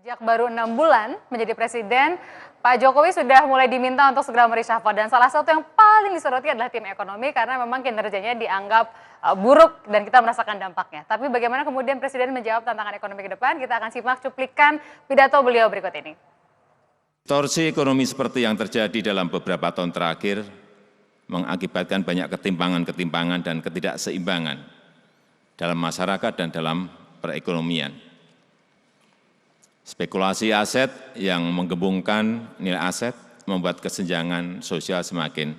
Sejak baru 6 bulan menjadi presiden, Pak Jokowi sudah mulai diminta untuk segera mereshuffle dan salah satu yang paling disoroti adalah tim ekonomi karena memang kinerjanya dianggap buruk dan kita merasakan dampaknya. Tapi bagaimana kemudian presiden menjawab tantangan ekonomi ke depan? Kita akan simak cuplikan pidato beliau berikut ini. Distorsi ekonomi seperti yang terjadi dalam beberapa tahun terakhir mengakibatkan banyak ketimpangan-ketimpangan dan ketidakseimbangan dalam masyarakat dan dalam perekonomian. Spekulasi aset yang menggembungkan nilai aset membuat kesenjangan sosial semakin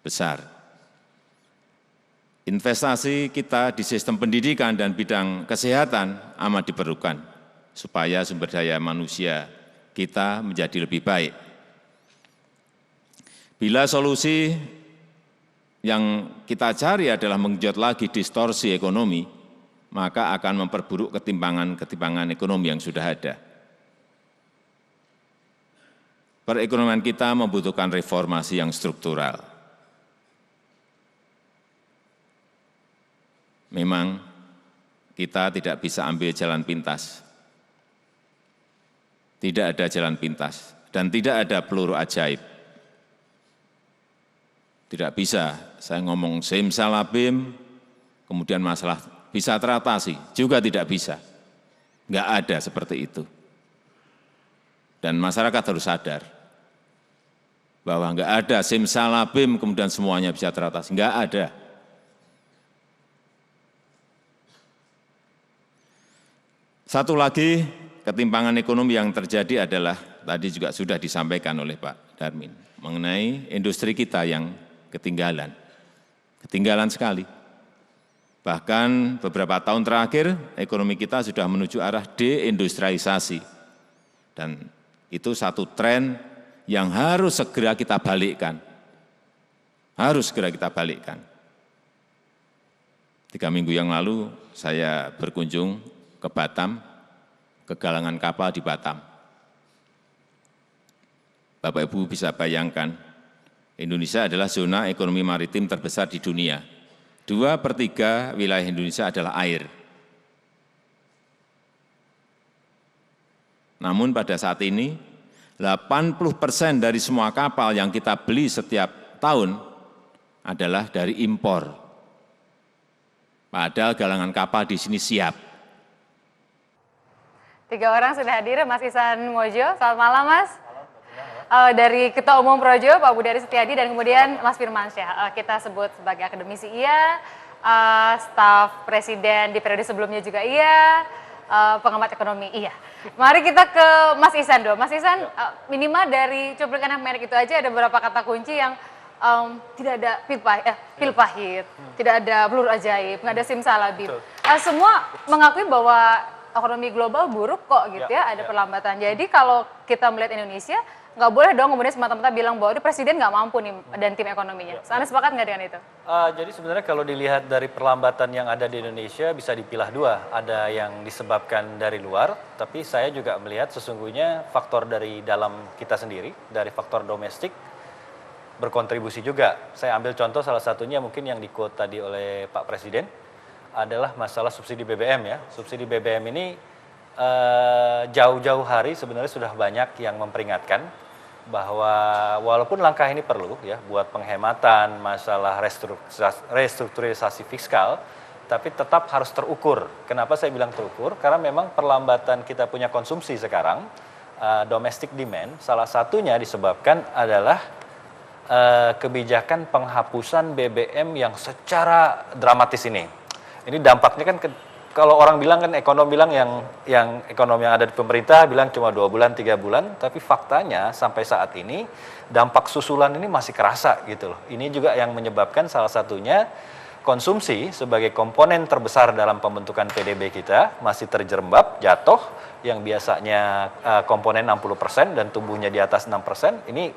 besar. Investasi kita di sistem pendidikan dan bidang kesehatan amat diperlukan supaya sumber daya manusia kita menjadi lebih baik. Bila solusi yang kita cari adalah menggenjot lagi distorsi ekonomi, maka akan memperburuk ketimpangan-ketimpangan ekonomi yang sudah ada. Perekonomian kita membutuhkan reformasi yang struktural. Memang kita tidak bisa ambil jalan pintas. Tidak ada jalan pintas dan tidak ada peluru ajaib. Tidak bisa saya ngomong simsalabim, kemudian masalah bisa teratasi, juga tidak bisa. Enggak ada seperti itu. Dan masyarakat harus sadar bahwa enggak ada simsalabim kemudian semuanya bisa teratasi, enggak ada. Satu lagi ketimpangan ekonomi yang terjadi adalah, tadi juga sudah disampaikan oleh Pak Darmin, mengenai industri kita yang ketinggalan sekali. Bahkan beberapa tahun terakhir, ekonomi kita sudah menuju arah deindustrialisasi. Dan itu satu tren yang harus segera kita balikkan. Harus segera kita balikkan. 3 minggu yang lalu, saya berkunjung ke Batam, ke galangan kapal di Batam. Bapak Ibu bisa bayangkan, Indonesia adalah zona ekonomi maritim terbesar di dunia. 2/3 wilayah Indonesia adalah air. Namun pada saat ini, 80% dari semua kapal yang kita beli setiap tahun adalah dari impor. Padahal galangan kapal di sini siap. 3 orang sudah hadir, Mas Ihsan Mojo. Selamat malam, Mas. Dari Ketua Umum Projo, Pak Budari Setiadi, dan kemudian Mas Firmansyah. Kita sebut sebagai akademisi iya, staf presiden di periode sebelumnya juga iya, pengamat ekonomi iya. Mari kita ke Mas Ihsan dulu. Mas Ihsan, minimal dari cuplikan yang menarik itu aja ada beberapa kata kunci yang tidak ada pil pahit, tidak ada peluru ajaib, nggak ada simsalabim. Semua mengakui bahwa ekonomi global buruk kok gitu ya, ada perlambatan. Jadi kalau kita melihat Indonesia, nggak boleh dong kemudian semata-mata bilang bahwa presiden nggak mampu nih dan tim ekonominya. Anda sepakat nggak dengan itu? Jadi sebenarnya kalau dilihat dari perlambatan yang ada di Indonesia bisa dipilah dua. Ada yang disebabkan dari luar, tapi saya juga melihat sesungguhnya faktor dari dalam kita sendiri, dari faktor domestik berkontribusi juga. Saya ambil contoh salah satunya mungkin yang di-quote tadi oleh Pak Presiden adalah masalah subsidi BBM ya. Subsidi BBM ini jauh-jauh hari sebenarnya sudah banyak yang memperingatkan bahwa walaupun langkah ini perlu ya buat penghematan, masalah restrukturisasi fiskal, tapi tetap harus terukur. Kenapa saya bilang terukur? Karena memang perlambatan kita punya konsumsi sekarang, domestic demand, salah satunya disebabkan adalah kebijakan penghapusan BBM yang secara dramatis ini. Ini dampaknya kan kalau orang bilang kan ekonom bilang yang ekonom yang ada di pemerintah bilang cuma 2 bulan, 3 bulan, tapi faktanya sampai saat ini dampak susulan ini masih kerasa gitu loh. Ini juga yang menyebabkan salah satunya konsumsi sebagai komponen terbesar dalam pembentukan PDB kita masih terjerembab, jatuh, yang biasanya komponen 60% dan tumbuhnya di atas 6%, ini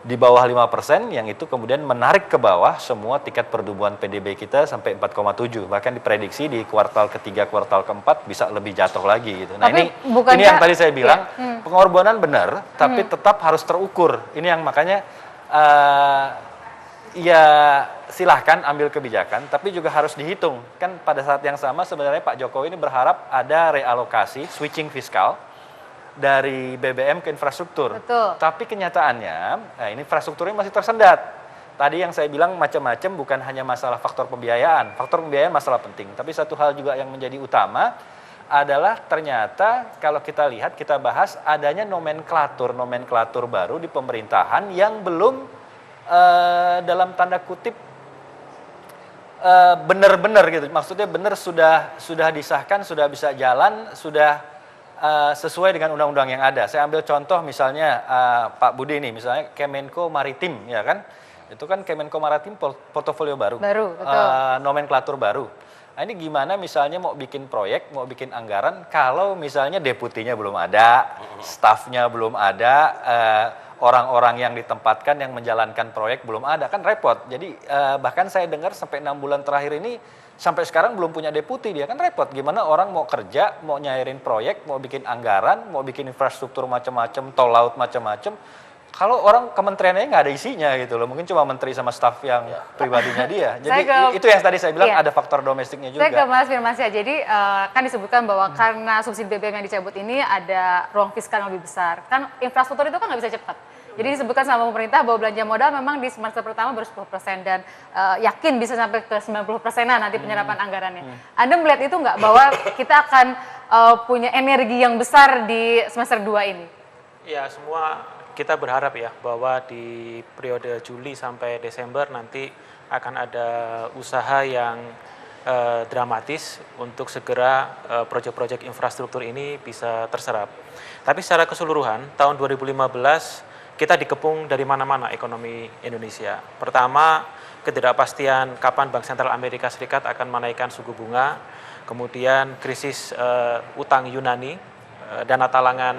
di bawah 5%, yang itu kemudian menarik ke bawah semua tingkat pertumbuhan PDB kita sampai 4,7, bahkan diprediksi di kuartal ketiga, kuartal keempat bisa lebih jatuh lagi gitu. Nah ini yang tadi saya bilang, pengorbanan benar, tapi tetap harus terukur. Ini yang makanya ya silahkan ambil kebijakan, tapi juga harus dihitung. Kan pada saat yang sama sebenarnya Pak Jokowi ini berharap ada realokasi, switching fiskal dari BBM ke infrastruktur. Betul. Tapi kenyataannya, nah ini infrastrukturnya masih tersendat. Tadi yang saya bilang macam-macam bukan hanya masalah faktor pembiayaan. Faktor pembiayaan masalah penting, tapi satu hal juga yang menjadi utama adalah ternyata kalau kita lihat, kita bahas adanya nomenklatur baru di pemerintahan yang belum dalam tanda kutip benar-benar gitu, maksudnya benar sudah disahkan, sudah bisa jalan, sudah sesuai dengan undang-undang yang ada. Saya ambil contoh misalnya Pak Budi ini, misalnya Kemenko Maritim, ya kan, itu kan Kemenko Maritim portofolio baru, betul. nomenklatur baru. Nah, ini gimana misalnya mau bikin proyek, mau bikin anggaran, kalau misalnya deputinya belum ada, stafnya belum ada, orang-orang yang ditempatkan yang menjalankan proyek belum ada, kan repot. Jadi bahkan saya dengar sampai 6 bulan terakhir ini, sampai sekarang belum punya deputi, dia kan repot. Gimana orang mau kerja, mau nyairin proyek, mau bikin anggaran, mau bikin infrastruktur macam-macam, tol laut macam-macam, kalau orang kementeriannya nggak ada isinya gitu loh, mungkin cuma menteri sama staf yang pribadinya dia. Jadi itu yang tadi saya bilang, ada faktor domestiknya juga. Saya ke Mas Firmansyah, jadi kan disebutkan bahwa karena subsidi BBM yang dicabut ini ada ruang fiskal yang lebih besar. Kan infrastruktur itu kan nggak bisa cepat. Jadi disebutkan sama pemerintah bahwa belanja modal memang di semester pertama baru 10% dan yakin bisa sampai ke 90%-an nanti penyerapan anggarannya. Anda melihat itu nggak bahwa kita akan punya energi yang besar di semester 2 ini? Ya, semua kita berharap ya bahwa di periode Juli sampai Desember nanti akan ada usaha yang dramatis untuk segera proyek-proyek infrastruktur ini bisa terserap. Tapi secara keseluruhan tahun 2015 kita dikepung dari mana-mana ekonomi Indonesia. Pertama, ketidakpastian kapan Bank Sentral Amerika Serikat akan menaikkan suku bunga, kemudian krisis utang Yunani, dana talangan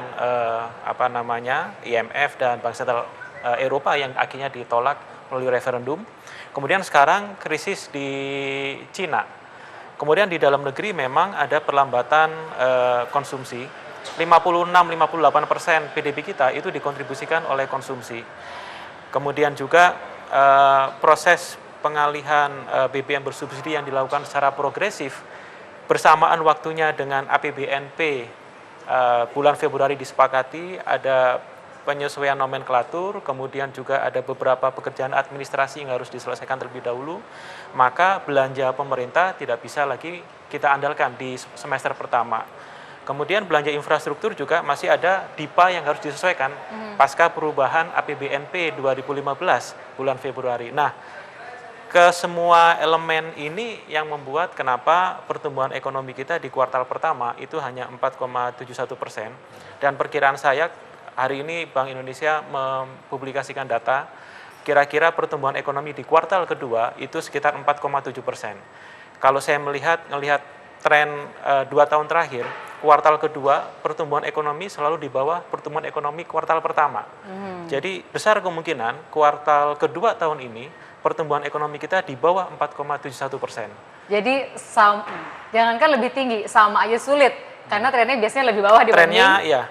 IMF dan Bank Sentral Eropa yang akhirnya ditolak melalui referendum. Kemudian sekarang krisis di Cina. Kemudian di dalam negeri memang ada perlambatan konsumsi. 56-58% PDB kita itu dikontribusikan oleh konsumsi. Kemudian juga proses pengalihan BBM bersubsidi yang dilakukan secara progresif bersamaan waktunya dengan APBNP bulan Februari disepakati, ada penyesuaian nomenklatur, kemudian juga ada beberapa pekerjaan administrasi yang harus diselesaikan terlebih dahulu, maka belanja pemerintah tidak bisa lagi kita andalkan di semester pertama. Kemudian belanja infrastruktur juga masih ada DIPA yang harus disesuaikan pasca perubahan APBNP 2015 bulan Februari. Nah, ke semua elemen ini yang membuat kenapa pertumbuhan ekonomi kita di kuartal pertama itu hanya 4,71%. Dan perkiraan saya hari ini Bank Indonesia mempublikasikan data, kira-kira pertumbuhan ekonomi di kuartal kedua itu sekitar 4,7%. Kalau saya melihat tren 2 tahun terakhir, kuartal kedua pertumbuhan ekonomi selalu di bawah pertumbuhan ekonomi kuartal pertama. Jadi besar kemungkinan kuartal kedua tahun ini pertumbuhan ekonomi kita di bawah 4,71%. Jadi jangankan lebih tinggi, sama aja sulit karena trennya biasanya lebih bawah dibanding. Trennya ya